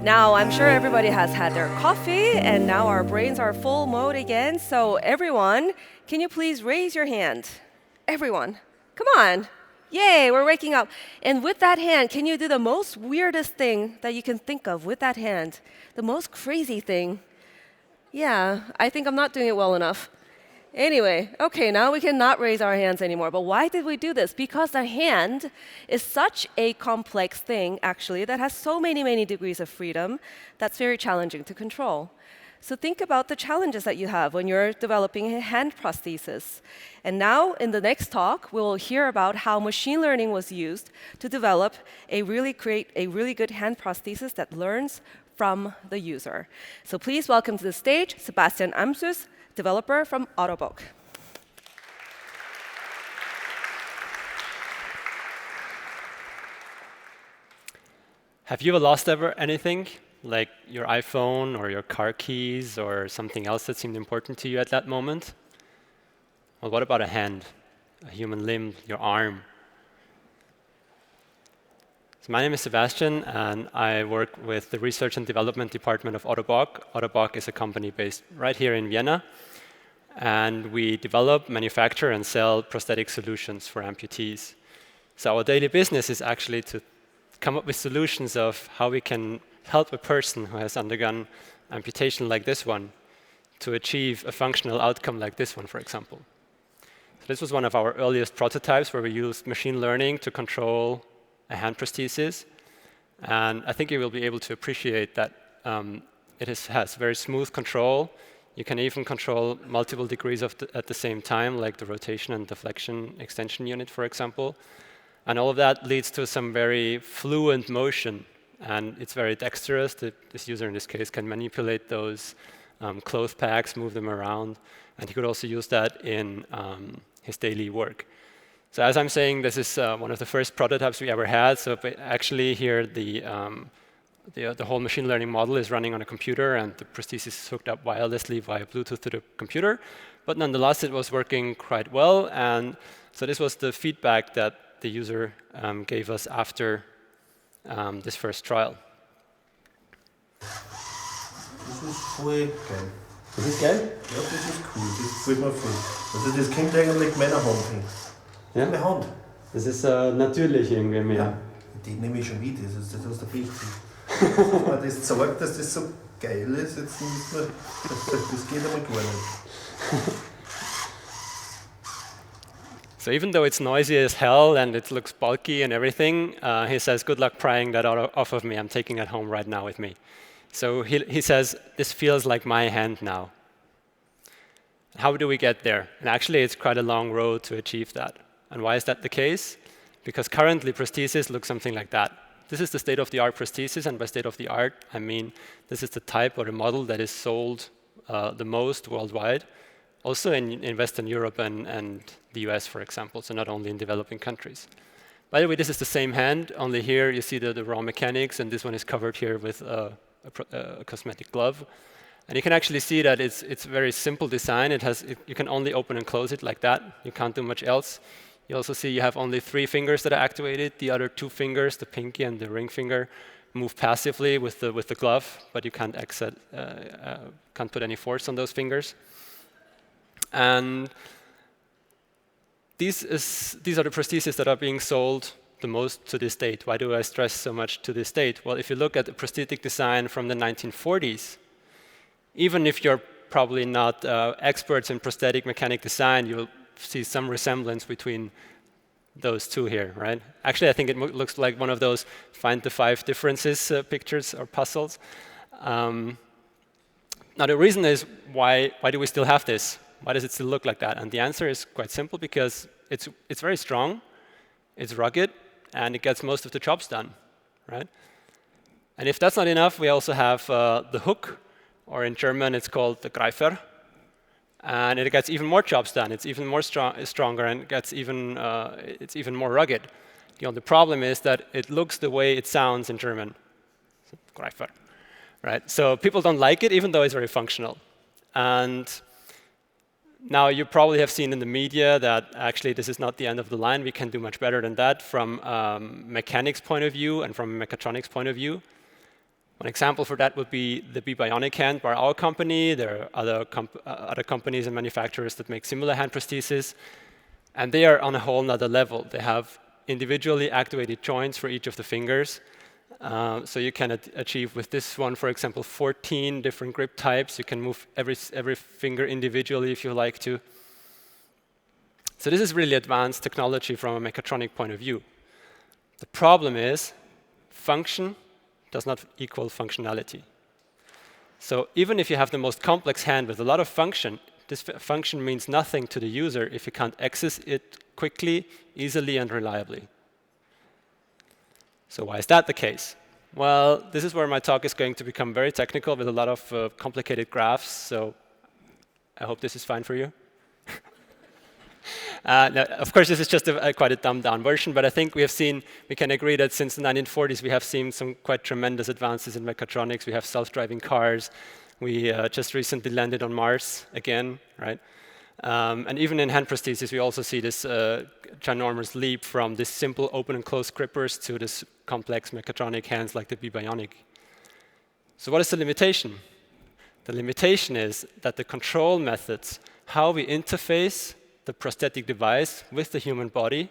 Now, I'm sure everybody has had their coffee, and now our brains are full mode again. So, everyone, can you please raise your hand? Everyone, come on. Yay, we're waking up. And with that hand, can you do the most weirdest thing that you can think of with that hand? The most crazy thing? Yeah, I think I'm not doing it well enough. Anyway, okay, now we cannot raise our hands anymore. But why did we do this? Because the hand is such a complex thing, actually, that has so many, many degrees of freedom that's very challenging to control. So think about the challenges that you have when you're developing a hand prosthesis. And now, in the next talk, we'll hear about how machine learning was used to develop create a really good hand prosthesis that learns from the user. So please welcome to the stage Sebastian Amsüss, developer from Autobock. Have you ever lost anything, like your iPhone or your car keys or something else that seemed important to you at that moment? Well, what about a hand, a human limb, your arm? So my name is Sebastian, and I work with the research and development department of Autobock. Autobock is a company based right here in Vienna, and we develop, manufacture, and sell prosthetic solutions for amputees. So our daily business is actually to come up with solutions of how we can help a person who has undergone amputation like this one to achieve a functional outcome like this one, for example. So this was one of our earliest prototypes where we used machine learning to control a hand prosthesis. And I think you will be able to appreciate that it has very smooth control. You can even control multiple degrees at the same time, like the rotation and deflection extension unit, for example. And all of that leads to some very fluent motion. And it's very dexterous. This user, in this case, can manipulate those cloth packs, move them around. And he could also use that in his daily work. So as I'm saying, this is one of the first prototypes we ever had. So actually here, the whole machine learning model is running on a computer, and the prosthesis is hooked up wirelessly via Bluetooth to the computer. But nonetheless, it was working quite well. And so this was the feedback that the user gave us after this first trial. Das ist voll geil. Das ist geil? Ja, das ist cool. Das gefällt mir voll. Also das kommt eigentlich meiner Hand hin. Ja? Meine Hand. Das ist natürlich irgendwie mehr. Ja, die nehme ich schon mit. Das ist aus der Bild. Wenn man das zeigt, dass das so geil ist, jetzt müssen wir, das geht aber gar nicht. So even though it's noisy as hell and it looks bulky and everything, he says, good luck prying that off of me. I'm taking it home right now with me. So he says, this feels like my hand now. How do we get there? And actually, it's quite a long road to achieve that. And why is that the case? Because currently, prosthesis look something like that. This is the state-of-the-art prosthesis, and by state-of-the-art, I mean this is the type or the model that is sold the most worldwide, also in Western Europe and the US, for example, so not only in developing countries. By the way, this is the same hand, only here you see the raw mechanics, and this one is covered here with a cosmetic glove. And you can actually see that it's very simple design. You can only open and close it like that. You can't do much else. You also see you have only 3 fingers that are activated. The other 2 fingers, the pinky and the ring finger, move passively with the glove, but you can't can't put any force on those fingers. And these are the prostheses that are being sold the most to this date. Why do I stress so much to this date? Well, if you look at the prosthetic design from the 1940s, even if you're probably not experts in prosthetic mechanic design, you'll see some resemblance between those two here, right? Actually, I think it looks like one of those find the 5 differences pictures or puzzles. Now, the reason is why do we still have this? Why does it still look like that? And the answer is quite simple, because it's very strong, it's rugged, and it gets most of the jobs done, right? And if that's not enough, we also have the hook, or in German it's called the Greifer, and it gets even more jobs done. It's even more stronger, and it's even more rugged. The problem is that it looks the way it sounds in German, Greifer, right? So people don't like it, even though it's very functional. And now, you probably have seen in the media that actually this is not the end of the line. We can do much better than that from mechanics point of view and from mechatronics point of view. One example for that would be the bionic hand by our company. There are other companies and manufacturers that make similar hand prostheses. And they are on a whole nother level. They have individually actuated joints for each of the fingers. So you can achieve with this one, for example, 14 different grip types. You can move every finger individually if you like to. So this is really advanced technology from a mechatronic point of view. The problem is function does not equal functionality. So even if you have the most complex hand with a lot of function, this function means nothing to the user if you can't access it quickly, easily, and reliably. So why is that the case? Well, this is where my talk is going to become very technical with a lot of complicated graphs, so I hope this is fine for you. Now, of course, this is just quite a dumbed-down version, but I think we can agree that since the 1940s, we have seen some quite tremendous advances in mechatronics. We have self-driving cars. We just recently landed on Mars again, right? And even in hand prostheses, we also see this ginormous leap from this simple open and close grippers to this complex mechatronic hands like the bionic. So what is the limitation? The limitation is that the control methods, how we interface the prosthetic device with the human body,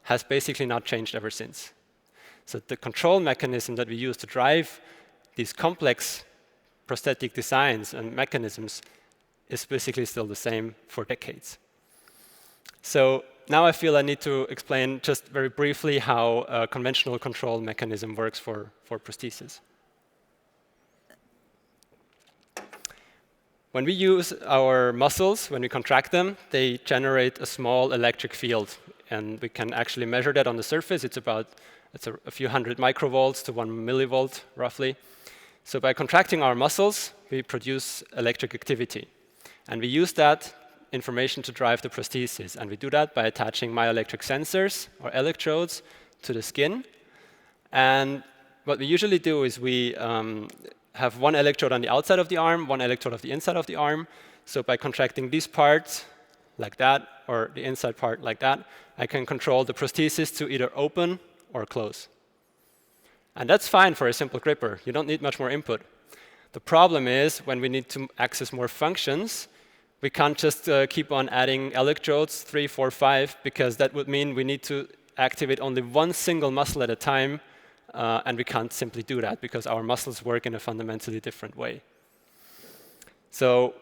has basically not changed ever since. So the control mechanism that we use to drive these complex prosthetic designs and mechanisms is basically still the same for decades. So now I feel I need to explain just very briefly how a conventional control mechanism works for prostheses. When we use our muscles, when we contract them, they generate a small electric field. And we can actually measure that on the surface. It's a few hundred microvolts to 1 millivolt, roughly. So by contracting our muscles, we produce electric activity. And we use that information to drive the prosthesis. And we do that by attaching myoelectric sensors or electrodes to the skin. And what we usually do is we have one electrode on the outside of the arm, one electrode on the inside of the arm. So by contracting these parts like that, or the inside part like that, I can control the prosthesis to either open or close. And that's fine for a simple gripper. You don't need much more input. The problem is when we need to access more functions, we can't just keep on adding electrodes, 3, 4, 5, because that would mean we need to activate only one single muscle at a time. And we can't simply do that because our muscles work in a fundamentally different way. So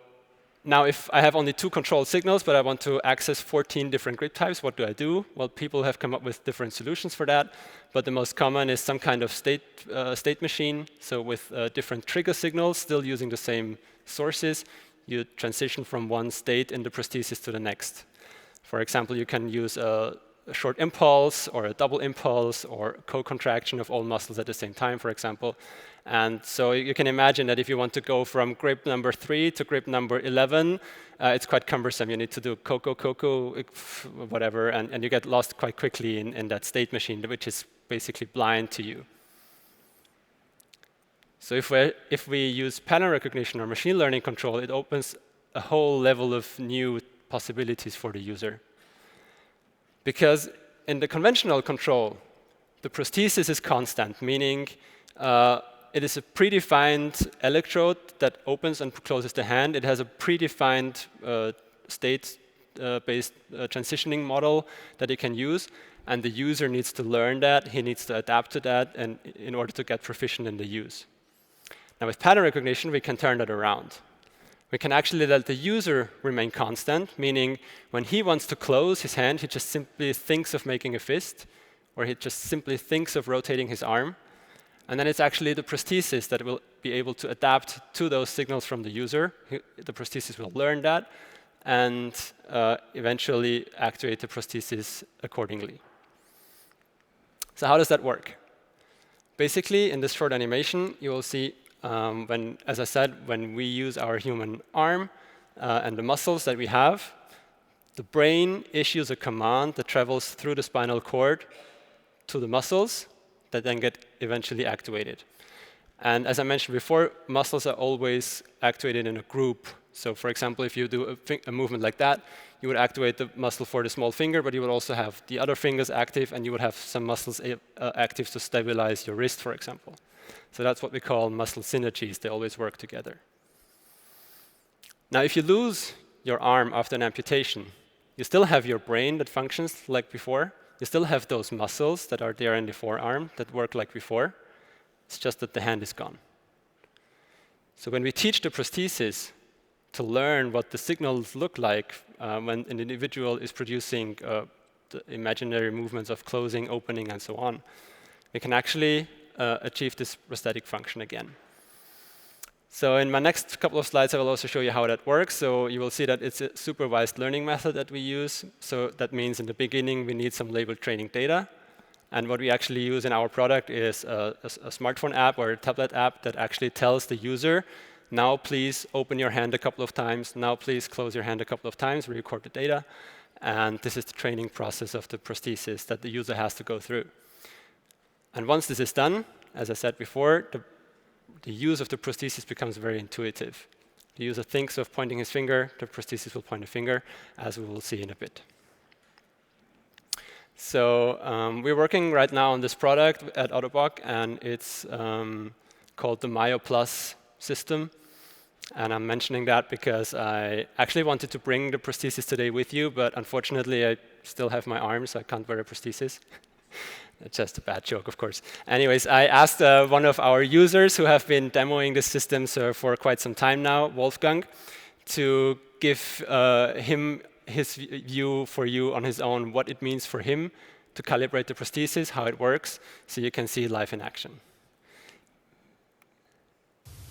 now if I have only 2 control signals, but I want to access 14 different grip types, what do? Well, people have come up with different solutions for that. But the most common is some kind of state machine. So with different trigger signals, still using the same sources, you transition from one state in the prosthesis to the next. For example, you can use a short impulse or a double impulse or co-contraction of all muscles at the same time, for example. And so you can imagine that if you want to go from grip number 3 to grip number 11, it's quite cumbersome. You need to do coco, whatever, and you get lost quite quickly in that state machine, which is basically blind to you. So if we use pattern recognition or machine learning control, it opens a whole level of new possibilities for the user. Because in the conventional control, the prosthesis is constant, meaning it is a predefined electrode that opens and closes the hand. It has a predefined state-based transitioning model that it can use, and the user needs to learn that. He needs to adapt to that and in order to get proficient in the use. Now, with pattern recognition, we can turn that around. We can actually let the user remain constant, meaning when he wants to close his hand, he just simply thinks of making a fist, or he just simply thinks of rotating his arm. And then it's actually the prosthesis that will be able to adapt to those signals from the user. The prosthesis will learn that and eventually actuate the prosthesis accordingly. So how does that work? Basically, in this short animation, you will see as I said, when we use our human arm and the muscles that we have, the brain issues a command that travels through the spinal cord to the muscles that then get eventually activated. And as I mentioned before, muscles are always activated in a group. So for example, if you do a movement like that, you would activate the muscle for the small finger, but you would also have the other fingers active, and you would have some muscles active to stabilize your wrist, for example. So that's what we call muscle synergies. They always work together. Now, if you lose your arm after an amputation, you still have your brain that functions like before. You still have those muscles that are there in the forearm that work like before. It's just that the hand is gone. So when we teach the prosthesis to learn what the signals look like when an individual is producing the imaginary movements of closing, opening, and so on, we can actually achieve this prosthetic function again. So in my next couple of slides, I will also show you how that works. So you will see that it's a supervised learning method that we use. So that means in the beginning, we need some labeled training data. And what we actually use in our product is a smartphone app or a tablet app that actually tells the user, now please open your hand a couple of times. Now please close your hand a couple of times. We record the data. And this is the training process of the prosthesis that the user has to go through. And once this is done, as I said before, the use of the prosthesis becomes very intuitive. The user thinks of pointing his finger, the prosthesis will point a finger, as we will see in a bit. So we're working right now on this product at Autobock, and it's called the Myo Plus system. And I'm mentioning that because I actually wanted to bring the prosthesis today with you, but unfortunately I still have my arm, so I can't wear a prosthesis. It's just a bad joke, of course. Anyways, I asked one of our users who have been demoing this system for quite some time now, Wolfgang, to give him his view for you on his own, what it means for him to calibrate the prosthesis, how it works, so you can see live in action.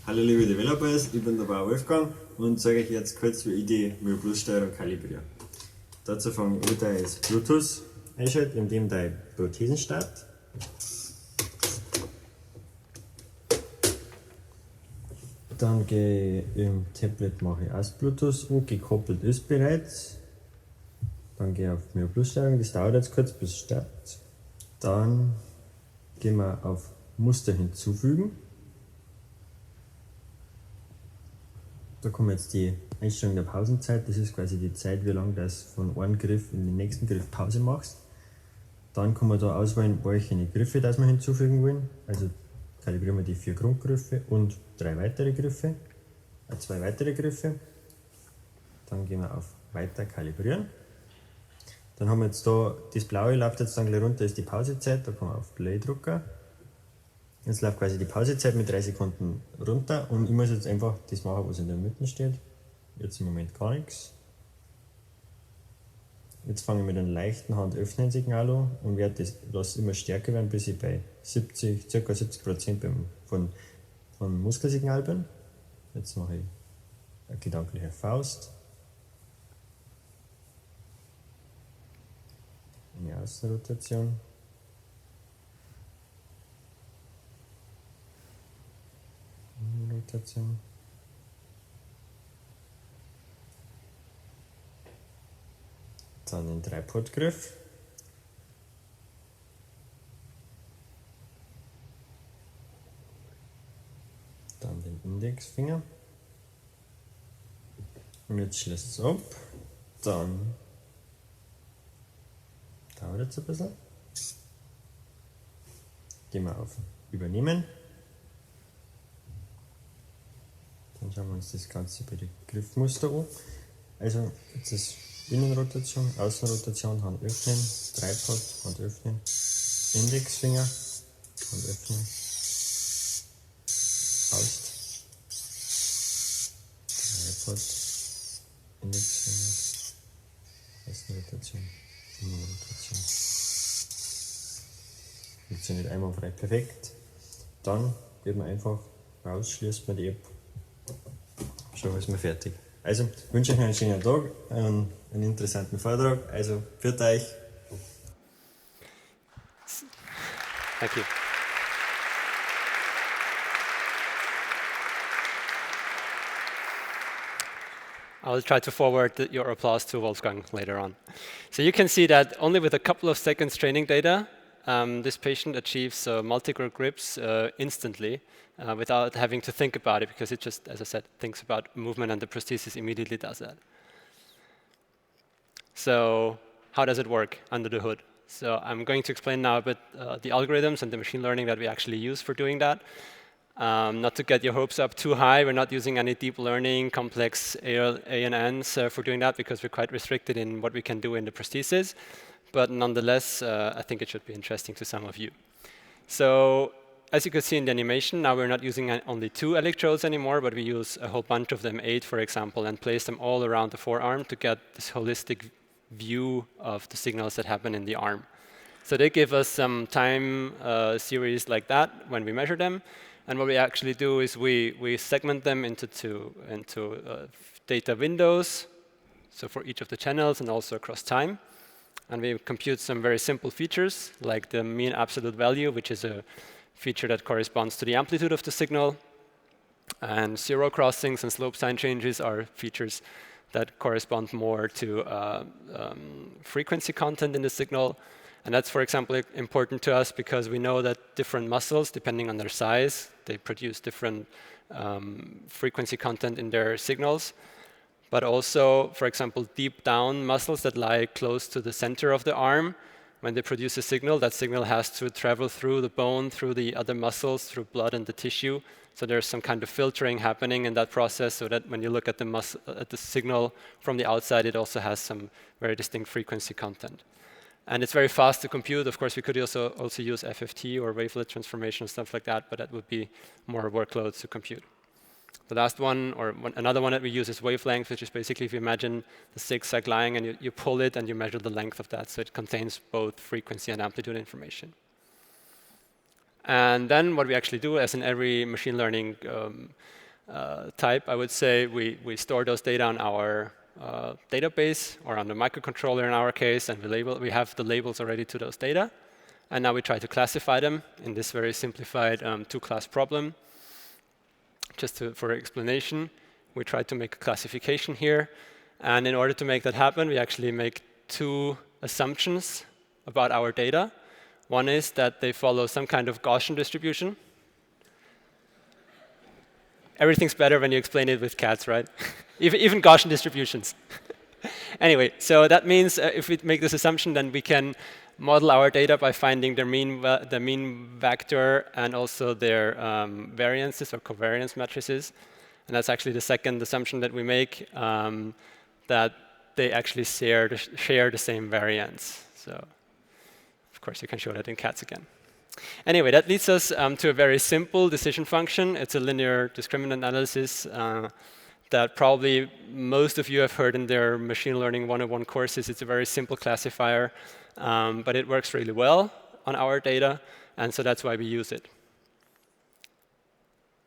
Hallo liebe Developers, ich bin der Wolfgang und zeige euch jetzt kurz, wie ich die Myo-Plus-Steuerung kalibriere. Dazu fange ich an, das Bluetooth einschalten, indem der Prothesen startet. Dann gehe ich im Tablet, mache ich aus Bluetooth an, gekoppelt ist bereits. Dann gehe ich auf Myo-Plus-Steuerung, das dauert jetzt kurz, bis es startet. Dann gehen wir auf Muster hinzufügen. Da kommt jetzt die Einstellung der Pausenzeit, das ist quasi die Zeit, wie lange du von einem Griff in den nächsten Griff Pause machst. Dann kann man da auswählen, welche Griffe das wir hinzufügen wollen. Also kalibrieren wir die 4 Grundgriffe und 3 weitere Griffe, 2 weitere Griffe. Dann gehen wir auf Weiter kalibrieren. Dann haben wir jetzt da, das blaue läuft jetzt dann gleich runter, ist die Pausezeit, da kann man auf Play drücken. Jetzt läuft quasi die Pausezeit mit 3 Sekunden runter und ich muss jetzt einfach das machen, was in der Mitte steht. Jetzt im Moment gar nichts. Jetzt fange ich mit einem leichten Handöffnen-Signal an und werde das lasse immer stärker werden, bis ich bei ca. 70% vom Muskelsignal bin. Jetzt mache ich eine gedankliche Faust. Eine Außenrotation. Rotation. Dann den 3-Pot-Griff. Dann den Indexfinger. Und jetzt schließt es ab. Dann dauert es ein bisschen. Gehen wir auf Übernehmen. Dann schauen wir uns das Ganze bei den Griffmuster an. Also jetzt ist Innenrotation, Außenrotation, Hand öffnen, 3-Pot, Hand öffnen, Indexfinger, Hand öffnen, Faust, 3-Pot, Indexfinger, Außenrotation, Innenrotation. Funktioniert einwandfrei perfekt. Dann geht man einfach raus, schließt man die App. Schon ist man fertig. Also, ich wünsche euch einen schönen Tag, einen interessanten Vortrag. Also, für euch. Thank you. I'll try to forward your applause to Wolfgang later on. So you can see that only with a couple of seconds training data, this patient achieves multi-grip grips instantly without having to think about it, because it just, as I said, thinks about movement and the prosthesis immediately does that. So how does it work under the hood? So I'm going to explain now a bit the algorithms and the machine learning that we actually use for doing that. Not to get your hopes up too high, we're not using any deep learning, complex ANNs for doing that because we're quite restricted in what we can do in the prosthesis. But nonetheless, I think it should be interesting to some of you. So as you can see in the animation, now we're not using only 2 electrodes anymore, but we use a whole bunch of them, 8 for example, and place them all around the forearm to get this holistic view of the signals that happen in the arm. So they give us some time series like that when we measure them. And what we actually do is we segment them into data windows, so for each of the channels and also across time. And we compute some very simple features, like the mean absolute value, which is a feature that corresponds to the amplitude of the signal. And zero crossings and slope sign changes are features that correspond more to frequency content in the signal. And that's, for example, important to us because we know that different muscles, depending on their size, they produce different frequency content in their signals. But also, for example, deep down muscles that lie close to the center of the arm, when they produce a signal, that signal has to travel through the bone, through the other muscles, through blood and the tissue. So there's some kind of filtering happening in that process so that when you look at the signal from the outside, it also has some very distinct frequency content. And it's very fast to compute. Of course, we could also use FFT or wavelet transformation and stuff like that, but that would be more workloads to compute. The last one, another one that we use is wavelength, which is basically if you imagine the zigzag line and you pull it and you measure the length of that. So it contains both frequency and amplitude information. And then what we actually do, as in every machine learning type, I would say we store those data on our database or on the microcontroller in our case, and we have the labels already to those data. And now we try to classify them in this very simplified 2-class problem. Just for explanation, we try to make a classification here. And in order to make that happen, we actually make 2 assumptions about our data. One is that they follow some kind of Gaussian distribution. Everything's better when you explain it with cats, right? even Gaussian distributions. Anyway, so that means if we make this assumption, then we can model our data by finding their mean vector and also their variances or covariance matrices. And that's actually the second assumption that we make, that they actually share the same variance. So, of course, you can show that in cats again. Anyway, that leads us to a very simple decision function. It's a linear discriminant analysis that probably most of you have heard in their machine learning 101 courses. It's a very simple classifier, but it works really well on our data, and so that's why we use it.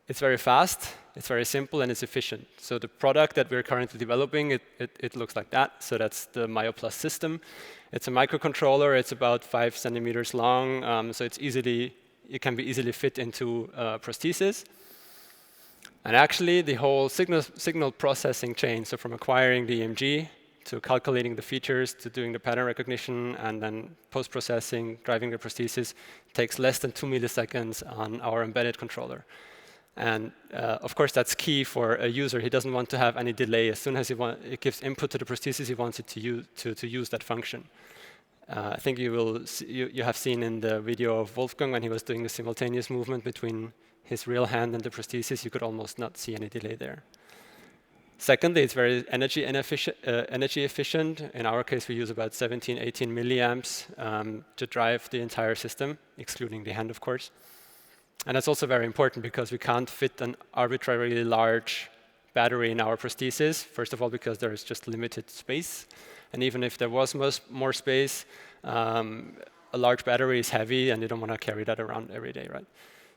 It's very fast, it's very simple, and it's efficient. So the product that we're currently developing, it looks like that. So that's the MyoPlus system. It's a microcontroller. It's about 5 centimeters long, so it can be easily fit into prostheses. And actually, the whole signal processing chain, so from acquiring the EMG to calculating the features, to doing the pattern recognition, and then post-processing, driving the prosthesis, takes less than 2 milliseconds on our embedded controller. And of course, that's key for a user. He doesn't want to have any delay. As soon as it gives input to the prosthesis, he wants it to use that function. I think you have seen in the video of Wolfgang when he was doing the simultaneous movement between his real hand and the prosthesis, you could almost not see any delay there. Secondly, it's very energy efficient. In our case, we use about 17, 18 milliamps to drive the entire system, excluding the hand, of course. And that's also very important because we can't fit an arbitrarily large battery in our prosthesis. First of all, because there is just limited space. And even if there was more space, a large battery is heavy and you don't want to carry that around every day, right?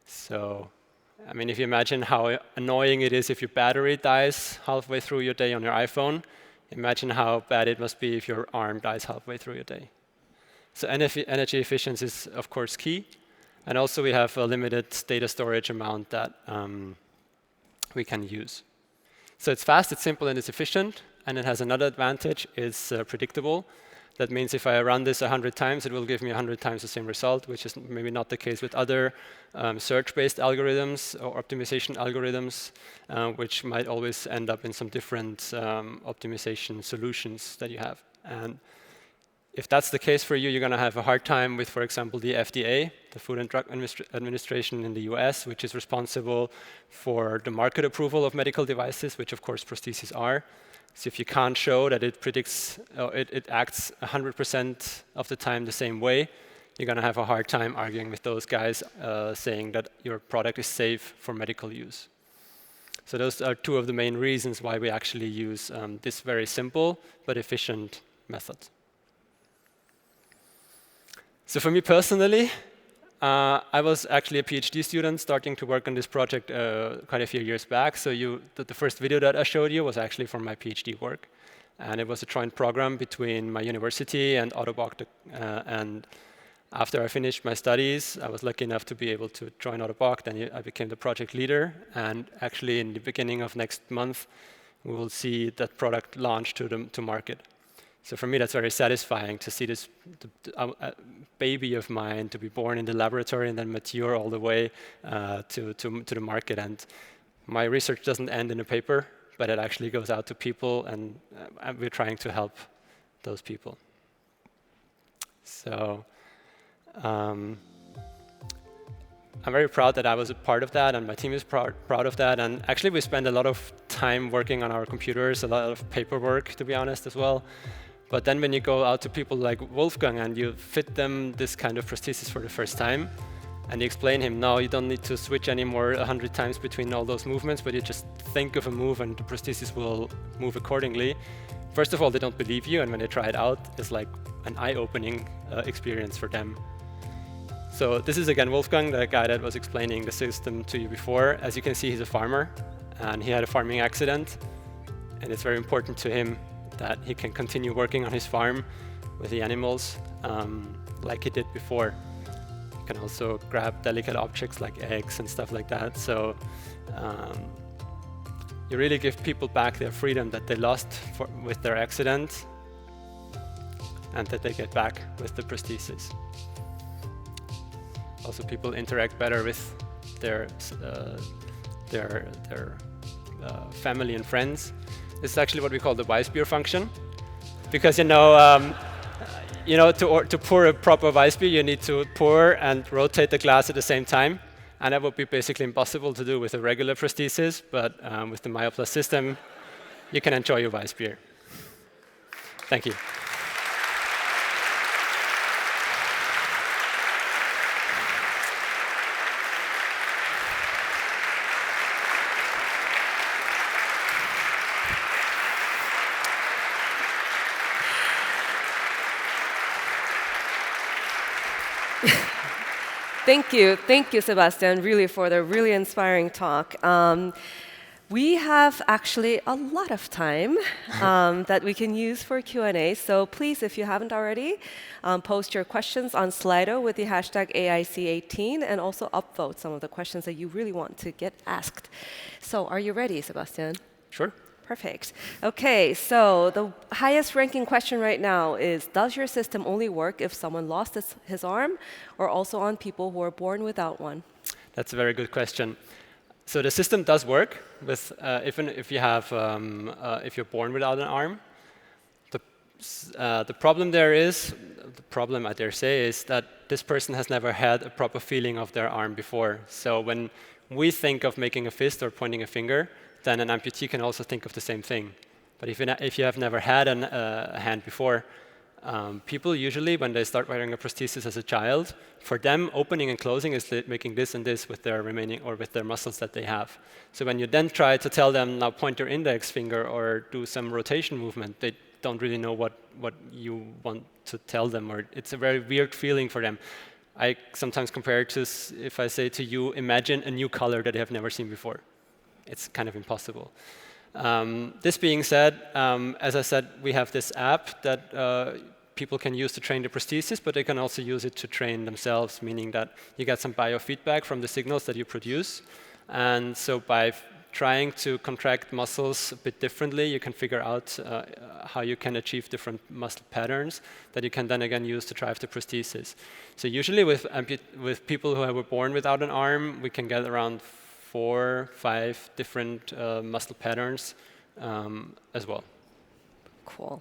So, I mean, if you imagine how annoying it is if your battery dies halfway through your day on your iPhone, imagine how bad it must be if your arm dies halfway through your day. So energy efficiency is, of course, key. And also we have a limited data storage amount that we can use. So it's fast, it's simple, and it's efficient. And it has another advantage, it's predictable. That means if I run this 100 times, it will give me 100 times the same result, which is maybe not the case with other search-based algorithms or optimization algorithms, which might always end up in some different optimization solutions that you have. And If that's the case for you, you're going to have a hard time with, for example, the FDA, the Food and Drug Administration in the US, which is responsible for the market approval of medical devices, which of course prostheses are. So if you can't show that it predicts, it acts 100% of the time the same way, you're going to have a hard time arguing with those guys saying that your product is safe for medical use. So those are two of the main reasons why we actually use this very simple but efficient method. So for me personally, I was actually a PhD student starting to work on this project quite a few years back. So the first video that I showed you was actually from my PhD work. And it was a joint program between my university and Autobot. And after I finished my studies, I was lucky enough to be able to join Autobot. Then I became the project leader. And actually, in the beginning of next month, we will see that product launch to market. So for me, that's very satisfying to see this baby of mine to be born in the laboratory and then mature all the way to the market. And my research doesn't end in a paper, but it actually goes out to people, and we're trying to help those people. So I'm very proud that I was a part of that, and my team is proud of that. And actually, we spend a lot of time working on our computers, a lot of paperwork, to be honest, as well. But then when you go out to people like Wolfgang and you fit them this kind of prosthesis for the first time, and you explain him, no, you don't need to switch anymore 100 times between all those movements, but you just think of a move and the prosthesis will move accordingly. First of all, they don't believe you, and when they try it out, it's like an eye-opening experience for them. So this is again Wolfgang, the guy that was explaining the system to you before. As you can see, he's a farmer, and he had a farming accident, and it's very important to him that he can continue working on his farm with the animals like he did before. He can also grab delicate objects like eggs and stuff like that. So you really give people back their freedom that they lost with their accident, and that they get back with the prosthesis. Also, people interact better with their family and friends. This is actually what we call the Weissbier function, because to pour a proper Weissbier, you need to pour and rotate the glass at the same time, and that would be basically impossible to do with a regular prosthesis. But with the MyoPlus system, you can enjoy your Weissbier. Thank you. Thank you, Sebastian, really for the really inspiring talk. We have actually a lot of time that we can use for Q&A. So please, if you haven't already, post your questions on Slido with the hashtag AIC18, and also upvote some of the questions that you really want to get asked. So are you ready, Sebastian? Sure. Perfect. OK, so the highest ranking question right now is, does your system only work if someone lost his arm, or also on people who are born without one? That's a very good question. So the system does work with even if you have if you're born without an arm. The problem I dare say, is that this person has never had a proper feeling of their arm before. So when we think of making a fist or pointing a finger, then an amputee can also think of the same thing. But if you have never had a hand before, people usually, when they start wearing a prosthesis as a child, for them, opening and closing is making this and this with their with their muscles that they have. So when you then try to tell them, now point your index finger or do some rotation movement, they don't really know what you want to tell them, or it's a very weird feeling for them. I sometimes compare it to if I say to you, imagine a new color that you have never seen before. It's kind of impossible. This being said, as I said, we have this app that people can use to train the prosthesis, but they can also use it to train themselves, meaning that you get some biofeedback from the signals that you produce. And so by trying to contract muscles a bit differently, you can figure out how you can achieve different muscle patterns that you can then again use to drive the prosthesis. So usually with people who were born without an arm, we can get around 4, 5 different muscle patterns as well. Cool.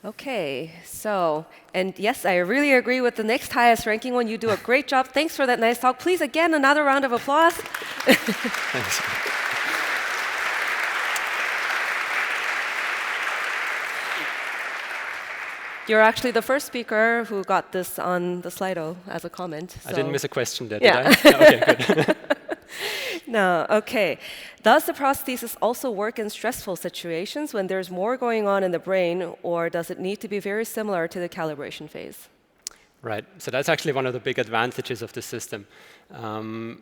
Okay, so, and yes, I really agree with the next highest ranking one. You do a great job. Thanks for that nice talk. Please, again, another round of applause. Thanks. You're actually the first speaker who got this on the Slido as a comment. I didn't miss a question there, Yeah. did I? Okay, good. No, okay. Does the prosthesis also work in stressful situations when there's more going on in the brain, or does it need to be very similar to the calibration phase? Right. So that's actually one of the big advantages of the system. One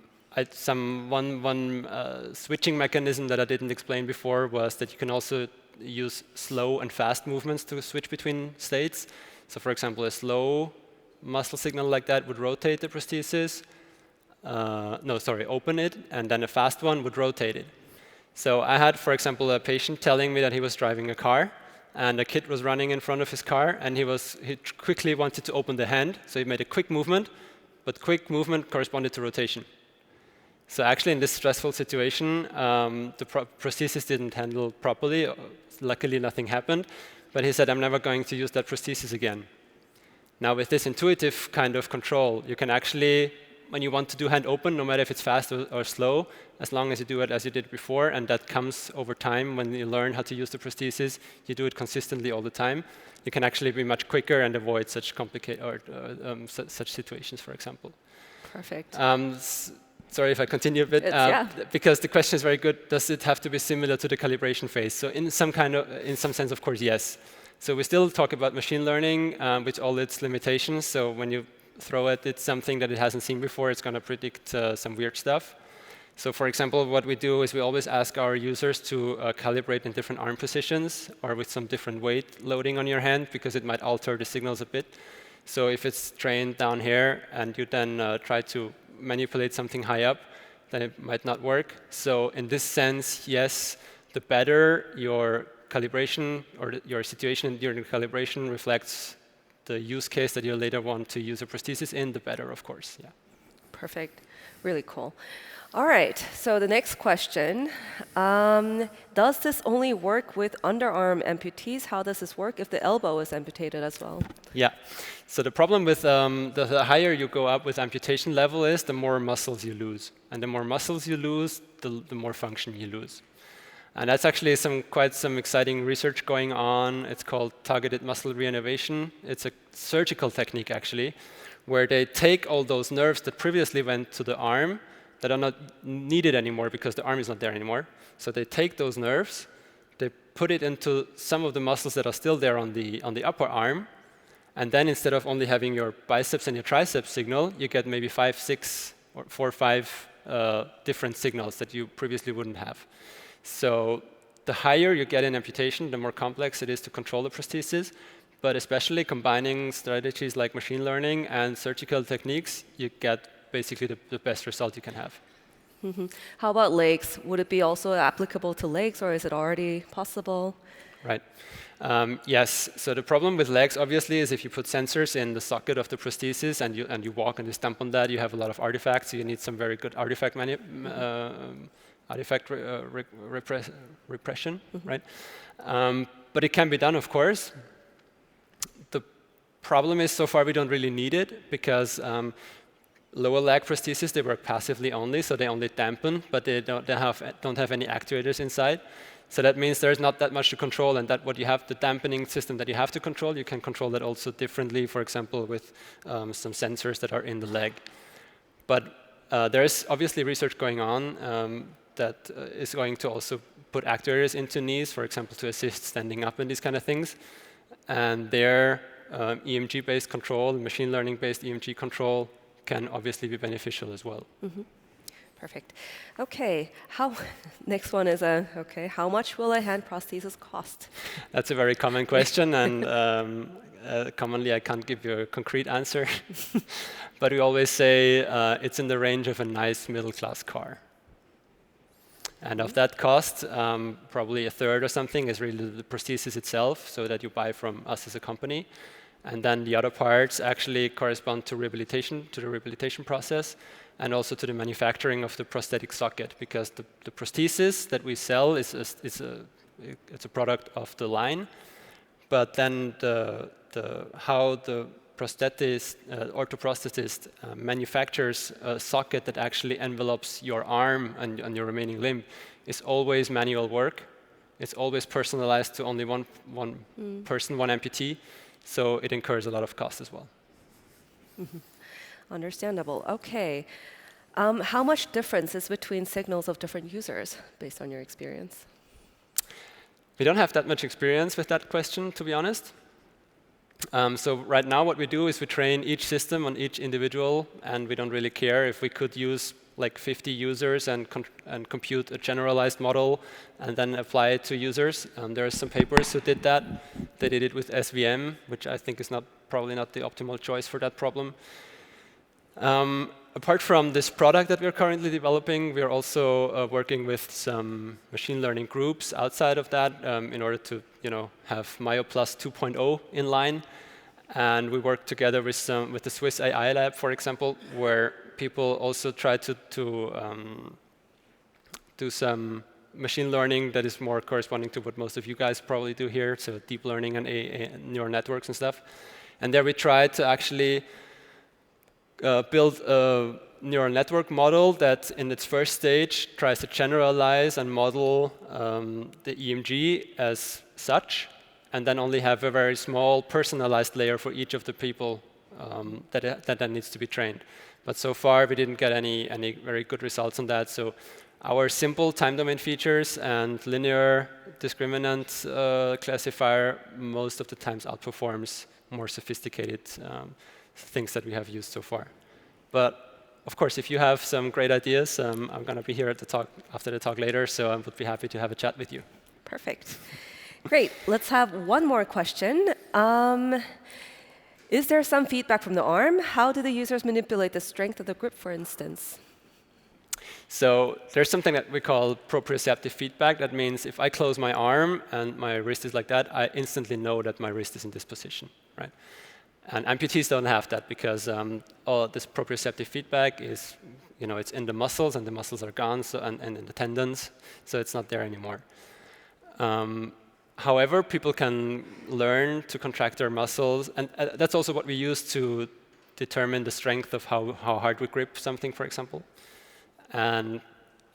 switching mechanism that I didn't explain before was that you can also use slow and fast movements to switch between states. So for example, a slow muscle signal like that would rotate the prosthesis. Open it, and then a fast one would rotate it. So I had, for example, a patient telling me that he was driving a car, and a kid was running in front of his car, and he quickly wanted to open the hand, so he made a quick movement, but quick movement corresponded to rotation. So actually, in this stressful situation, the prosthesis didn't handle properly. Luckily, nothing happened, but he said, I'm never going to use that prosthesis again. Now, with this intuitive kind of control, you can actually, when you want to do hand open, no matter if it's fast or slow, as long as you do it as you did before, and that comes over time when you learn how to use the prosthesis, you do it consistently all the time, you can actually be much quicker and avoid such such situations, for example. Perfect. Sorry if I continue a bit, because the question is very good. Does it have to be similar to the calibration phase? So in some sense, of course, yes. So we still talk about machine learning with all its limitations. So when you throw at it something that it hasn't seen before, it's going to predict some weird stuff. So for example, what we do is we always ask our users to calibrate in different arm positions or with some different weight loading on your hand, because it might alter the signals a bit. So if it's trained down here and you then try to manipulate something high up, then it might not work. So in this sense, yes, the better your calibration or your situation during the calibration reflects the use case that you later want to use a prosthesis in, the better, of course. Yeah. Perfect. Really cool. All right, so the next question. Does this only work with underarm amputees? How does this work if the elbow is amputated as well? Yeah. So the problem with the higher you go up with amputation level is the more muscles you lose. And the more muscles you lose, the more function you lose. And that's actually quite some exciting research going on. It's called targeted muscle reinnervation. It's a surgical technique, actually, where they take all those nerves that previously went to the arm that are not needed anymore because the arm is not there anymore. So they take those nerves, they put it into some of the muscles that are still there on the upper arm, and then instead of only having your biceps and your triceps signal, you get maybe 5, 6, or 4 or 5 different signals that you previously wouldn't have. So the higher you get in amputation, the more complex it is to control the prosthesis. But especially combining strategies like machine learning and surgical techniques, you get basically the best result you can have. Mm-hmm. How about legs? Would it be also applicable to legs, or is it already possible? Right. Yes. So the problem with legs, obviously, is if you put sensors in the socket of the prosthesis and you walk and you stamp on that, you have a lot of artifacts. So you need some very good artifact repression, mm-hmm. Right? But it can be done, of course. The problem is, so far, we don't really need it because lower leg prosthesis, they work passively only, so they only dampen, but they don't have any actuators inside. So that means there's not that much to control, and that what you have, the dampening system that you have to control, you can control that also differently, for example, with some sensors that are in the leg. But there is obviously research going on that is going to also put actuators into knees, for example, to assist standing up and these kind of things. And their EMG-based control, machine learning-based EMG control, can obviously be beneficial as well. Mm-hmm. Perfect. Okay. Next one is how much will a hand prosthesis cost? That's a very common question, and commonly I can't give you a concrete answer. But we always say it's in the range of a nice middle-class car. And of that cost, probably a third or something is really the prosthesis itself, so that you buy from us as a company. And then the other parts actually correspond to rehabilitation, to the rehabilitation process, and also to the manufacturing of the prosthetic socket, because the prosthesis that we sell it's a product of the line, but then how the orthoprosthetist manufactures a socket that actually envelopes your arm and your remaining limb is always manual work. It's always personalized to only one person, one amputee, so it incurs a lot of cost as well. Understandable. Okay. How much difference is between signals of different users, based on your experience? We don't have that much experience with that question, to be honest. So right now what we do is we train each system on each individual, and we don't really care if we could use like 50 users and compute a generalized model and then apply it to users. There are some papers who did that. They did it with SVM, which I think is probably not the optimal choice for that problem. Apart from this product that we're currently developing, we're also working with some machine learning groups outside of that in order to have MyoPlus 2.0 in line. And we work together with the Swiss AI lab, for example, where people also try to do some machine learning that is more corresponding to what most of you guys probably do here, so deep learning and neural networks and stuff. And there we try to actually build a neural network model that in its first stage tries to generalize and model the EMG as such, and then only have a very small personalized layer for each of the people that needs to be trained. But so far, we didn't get any very good results on that. So our simple time domain features and linear discriminant classifier most of the times outperforms more sophisticated things that we have used so far. But of course, if you have some great ideas, I'm going to be here at the talk after the talk later, so I would be happy to have a chat with you. Perfect. Great. Let's have one more question. Is there some feedback from the arm? How do the users manipulate the strength of the grip, for instance? So there's something that we call proprioceptive feedback. That means if I close my arm and my wrist is like that, I instantly know that my wrist is in this position, right? And amputees don't have that because all this proprioceptive feedback is, it's in the muscles, and the muscles are gone, so and in the tendons, so it's not there anymore. However, people can learn to contract their muscles, and that's also what we use to determine the strength of how hard we grip something, for example. And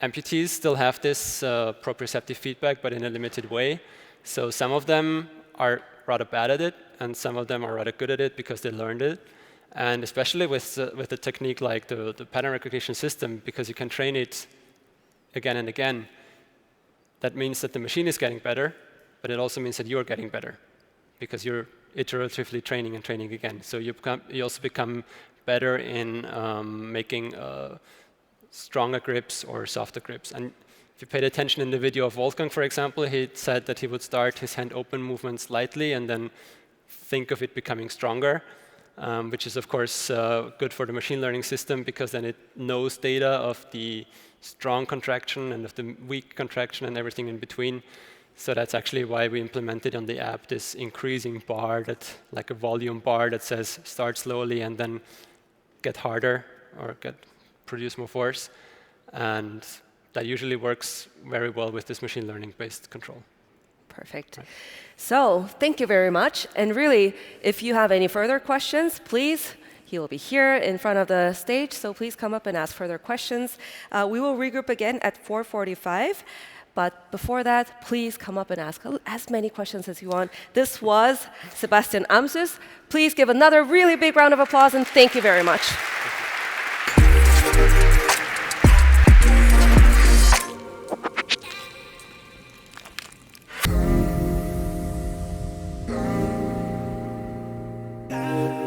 amputees still have this proprioceptive feedback, but in a limited way. So some of them are rather bad at it, and some of them are rather good at it because they learned it. And especially with a technique like the pattern recognition system, because you can train it again and again, that means that the machine is getting better, but it also means that you're getting better because you're iteratively training and training again. So you also become better in making stronger grips or softer grips. And if you paid attention in the video of Wolfgang, for example, he said that he would start his hand open movement slightly and then think of it becoming stronger, which is, of course, good for the machine learning system because then it knows data of the strong contraction and of the weak contraction and everything in between. So that's actually why we implemented on the app this increasing bar, like a volume bar that says start slowly and then get harder or produce more force. And that usually works very well with this machine learning-based control. Perfect. Right. So thank you very much. And really, if you have any further questions, please, he will be here in front of the stage, so please come up and ask further questions. We will regroup again at 4:45. But before that, please come up and ask as many questions as you want. This was Sebastian Amsüss. Please give another really big round of applause, and thank you very much. Thank you.